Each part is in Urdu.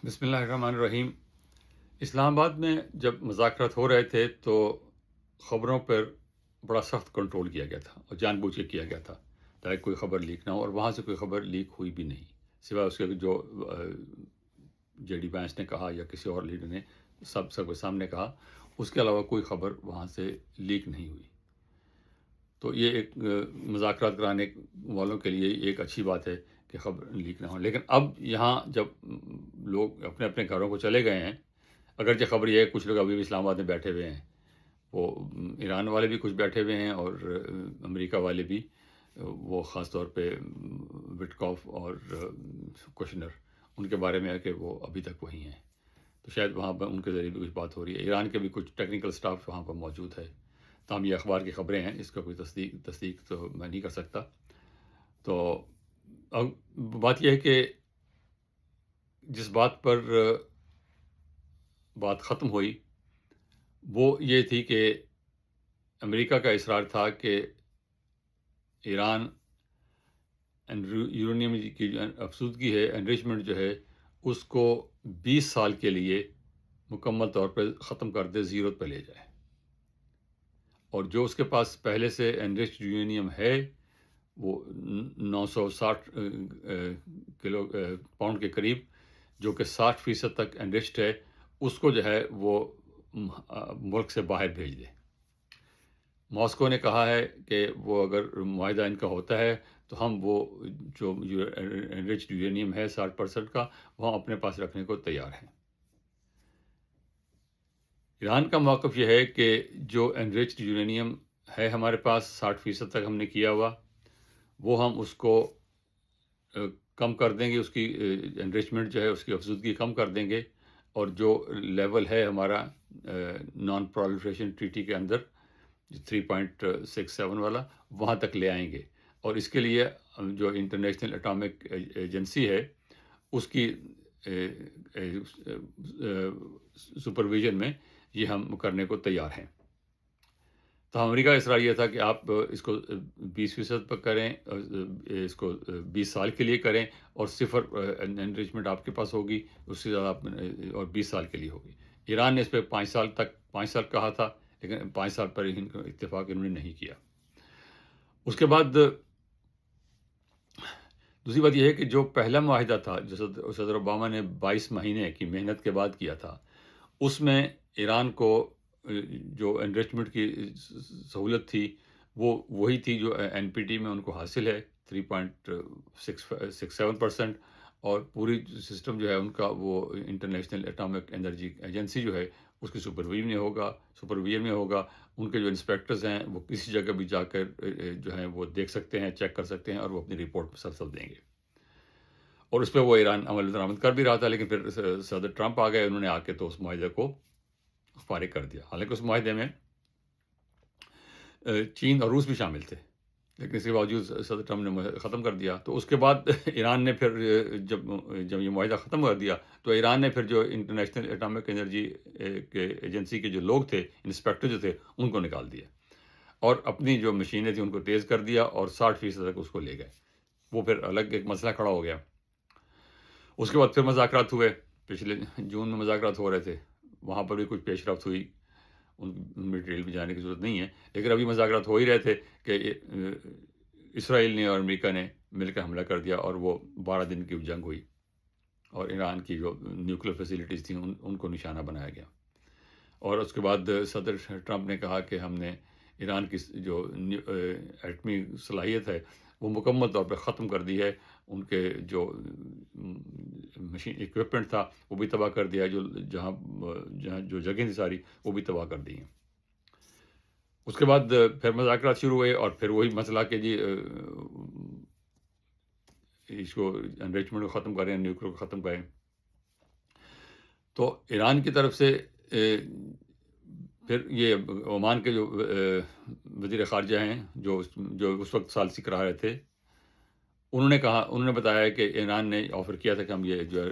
بسم اللہ الرحمن الرحیم۔ اسلام آباد میں جب مذاکرات ہو رہے تھے تو خبروں پر بڑا سخت کنٹرول کیا گیا تھا اور جان بوجھ کے کیا گیا تھا تاکہ کوئی خبر لیک نہ ہو، اور وہاں سے کوئی خبر لیک ہوئی بھی نہیں، سوائے اس کے جو جے ڈی وینس نے کہا یا کسی اور لیڈر نے سب کے سامنے کہا، اس کے علاوہ کوئی خبر وہاں سے لیک نہیں ہوئی۔ تو یہ ایک مذاکرات کرانے والوں کے لیے ایک اچھی بات ہے کہ خبر لیک نہ ہو۔ لیکن اب یہاں جب لوگ اپنے اپنے گھروں کو چلے گئے ہیں، اگرچہ خبر یہ ہے کچھ لوگ ابھی بھی اسلام آباد میں بیٹھے ہوئے ہیں، وہ ایران والے بھی کچھ بیٹھے ہوئے ہیں اور امریکہ والے بھی، وہ خاص طور پہ وٹکاف اور کوشنر، ان کے بارے میں ہے کہ وہ ابھی تک وہی ہیں، تو شاید وہاں پر ان کے ذریعے بھی کچھ بات ہو رہی ہے۔ ایران کے بھی کچھ ٹیکنیکل سٹاف وہاں پر موجود ہے، تاہم یہ اخبار کی خبریں ہیں، اس کا کوئی تصدیق تو میں نہیں کر سکتا۔ تو اب بات یہ ہے کہ جس بات پر بات ختم ہوئی وہ یہ تھی کہ امریکہ کا اصرار تھا کہ ایران یورینیم کی جو افزودگی ہے، انریچمنٹ جو ہے، اس کو 20 سال کے لیے مکمل طور پہ ختم کر دے، زیرو پہ لے جائے، اور جو اس کے پاس پہلے سے انریچڈ یورینیم ہے وہ 960 کلو پاؤنڈ کے قریب، جو کہ 60% تک انریچڈ ہے، اس کو جو ہے وہ ملک سے باہر بھیج دے۔ ماسکو نے کہا ہے کہ وہ اگر معاہدہ ان کا ہوتا ہے تو ہم وہ جو انریچڈ یورینیم ہے 60% کا، وہ ہم اپنے پاس رکھنے کو تیار ہیں۔ ایران کا موقف یہ ہے کہ جو انریچڈ یورینیم ہے ہمارے پاس 60% تک ہم نے کیا ہوا، وہ ہم اس کو کم کر دیں گے، اس کی انریچمنٹ جو ہے اس کی افزودگی کم کر دیں گے، اور جو لیول ہے ہمارا نان پرولیفریشن ٹریٹی کے اندر 3.67 والا، وہاں تک لے آئیں گے، اور اس کے لیے جو انٹرنیشنل اٹامک ایجنسی ہے اس کی سپرویژن میں یہ ہم کرنے کو تیار ہیں۔ تو امریکہ کا اصرار یہ تھا کہ آپ اس کو 20% پر کریں، اس کو 20 سال کے لیے کریں، اور صفر انریچمنٹ آپ کے پاس ہوگی، اس سے زیادہ اور 20 سال کے لیے ہوگی۔ ایران نے اس پہ 5 سال کہا تھا، لیکن 5 سال پر اتفاق انہوں نے نہیں کیا۔ اس کے بعد دوسری بات یہ ہے کہ جو پہلا معاہدہ تھا جو صدر اوباما نے 22 مہینے کی محنت کے بعد کیا تھا، اس میں ایران کو جو انریچمنٹ کی سہولت تھی وہ وہی تھی جو این پی ٹی میں ان کو حاصل ہے، 3.67%، اور پوری سسٹم جو ہے ان کا وہ انٹرنیشنل اٹامک انرجی ایجنسی جو ہے اس کی سپرویژن میں ہوگا۔ ان کے جو انسپیکٹرز ہیں وہ کسی جگہ بھی جا کر جو ہیں وہ دیکھ سکتے ہیں، چیک کر سکتے ہیں، اور وہ اپنی رپورٹ مسلسل دیں گے، اور اس پہ وہ ایران عمل درآمد کر بھی رہا تھا۔ لیکن پھر صدر ٹرمپ آ گئے، انہوں نے آ کے تو اس معاہدے کو فارغ کر دیا، حالانکہ اس معاہدے میں چین اور روس بھی شامل تھے، لیکن اس کے باوجود صدر ٹرمپ نے ختم کر دیا۔ تو اس کے بعد ایران نے پھر جب یہ معاہدہ ختم کر دیا تو ایران نے پھر جو انٹرنیشنل اٹامک انرجی کے ایجنسی کے جو لوگ تھے، انسپیکٹر جو تھے، ان کو نکال دیا، اور اپنی جو مشینیں تھیں ان کو تیز کر دیا، اور 60% تک اس کو لے گئے۔ وہ پھر الگ ایک مسئلہ کھڑا ہو گیا۔ اس کے بعد پھر مذاکرات ہوئے، پچھلے جون میں مذاکرات ہو رہے تھے، وہاں پر بھی کچھ پیش رفت ہوئی، ان میں ڈیٹیل میں جانے کی ضرورت نہیں ہے، لیکن ابھی مذاکرات ہو ہی رہے تھے کہ اسرائیل نے اور امریکہ نے مل کر حملہ کر دیا، اور وہ 12 دن کی جنگ ہوئی، اور ایران کی جو نیوکلیر فیسلٹیز تھیں ان کو نشانہ بنایا گیا۔ اور اس کے بعد صدر ٹرمپ نے کہا کہ ہم نے ایران کی جو ایٹمی صلاحیت ہے وہ مکمل طور پہ ختم کر دی ہے، ان کے جو مشین اکوپمنٹ تھا وہ بھی تباہ کر دیا، جہاں جو جگہیں تھی ساری وہ بھی تباہ کر دی ہیں۔ اس کے بعد پھر مذاکرات شروع ہوئے، اور پھر وہی مسئلہ کہ جی اس کو انریچمنٹ کو ختم کریں، نیوکلیر کو ختم کریں۔ تو ایران کی طرف سے پھر یہ عمان کے جو وزیر خارجہ ہیں جو اس وقت ثالثی کرا رہے تھے، انہوں نے بتایا کہ ایران نے آفر کیا تھا کہ ہم یہ جو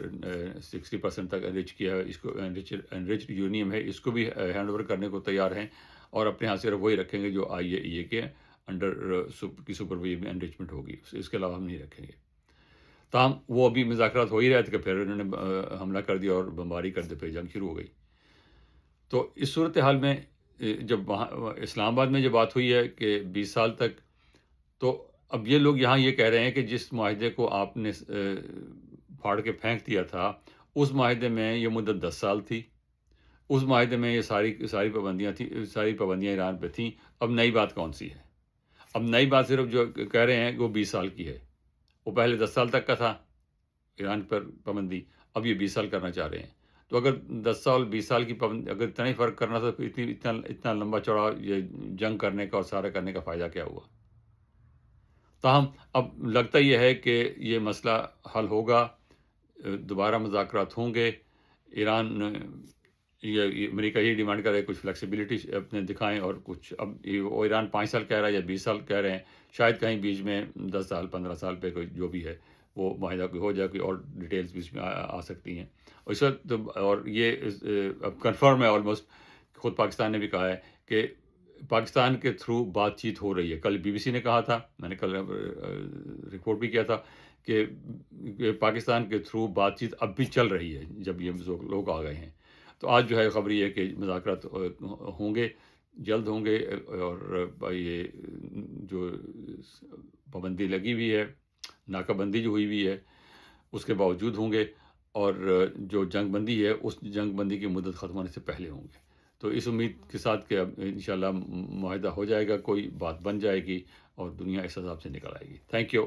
60% تک انریچ کیا ہے، اس کو انریچڈ یورینیم ہے، اس کو بھی ہینڈ اوور کرنے کو تیار ہیں، اور اپنے ہاتھ سے وہی رکھیں گے جو آئی اے ای اے کے انڈر کی سپرویژن میں انریچمنٹ ہوگی، اس کے علاوہ ہم نہیں رکھیں گے۔ تاہم وہ ابھی مذاکرات ہو ہی رہے تھے کہ پھر انہوں نے حملہ کر دیا اور بمباری کر دی، پھر جنگ شروع ہو گئی۔ تو اس صورتحال میں جب وہاں اسلام آباد میں یہ بات ہوئی ہے کہ 20 سال تک، تو اب یہ لوگ یہاں یہ کہہ رہے ہیں کہ جس معاہدے کو آپ نے پھاڑ کے پھینک دیا تھا، اس معاہدے میں یہ مدت 10 سال تھی، اس معاہدے میں یہ ساری پابندیاں تھیں، ساری پابندیاں ایران پہ تھیں، اب نئی بات کون سی ہے؟ اب نئی بات صرف جو کہہ رہے ہیں وہ 20 سال کی ہے، وہ پہلے 10 سال تک کا تھا ایران پر پابندی، اب یہ 20 سال کرنا چاہ رہے ہیں۔ تو اگر 10 سال 20 سال کی پابندی، اگر اتنا ہی فرق کرنا تھا تو اتنا لمبا چوڑا یہ جنگ کرنے کا اور سارا کرنے کا فائدہ کیا ہوا؟ تاہم اب لگتا یہ ہے کہ یہ مسئلہ حل ہوگا، دوبارہ مذاکرات ہوں گے۔ ایران یہ امریکہ یہ ڈیمانڈ کر رہے کچھ فلیکسیبلٹی اپنے دکھائیں، اور کچھ اب وہ ایران 5 سال کہہ رہا ہے یا 20 سال کہہ رہے ہیں، شاید کہیں بیچ میں 10 سال 15 سال پہ کوئی جو بھی ہے وہ معاہدہ کوئی ہو جائے، کوئی اور ڈیٹیلز بھی اس میں آ سکتی ہیں۔ اور اس وقت اور یہ اب کنفرم ہے آلموسٹ، خود پاکستان نے بھی کہا ہے کہ پاکستان کے تھرو بات چیت ہو رہی ہے۔ کل بی بی سی نے کہا تھا، میں نے کل رپورٹ بھی کیا تھا کہ پاکستان کے تھرو بات چیت اب بھی چل رہی ہے جب یہ لوگ آ گئے ہیں۔ تو آج جو ہے خبر یہ ہے کہ مذاکرات ہوں گے، جلد ہوں گے، اور یہ جو پابندی لگی ہوئی ہے، ناکہ بندی جو ہوئی ہوئی ہے، اس کے باوجود ہوں گے، اور جو جنگ بندی ہے اس جنگ بندی کی مدت ختم ہونے سے پہلے ہوں گے۔ تو اس امید کے ساتھ کہ اب انشاءاللہ معاہدہ ہو جائے گا، کوئی بات بن جائے گی اور دنیا اس حساب سے نکل آئے گی۔ Thank you.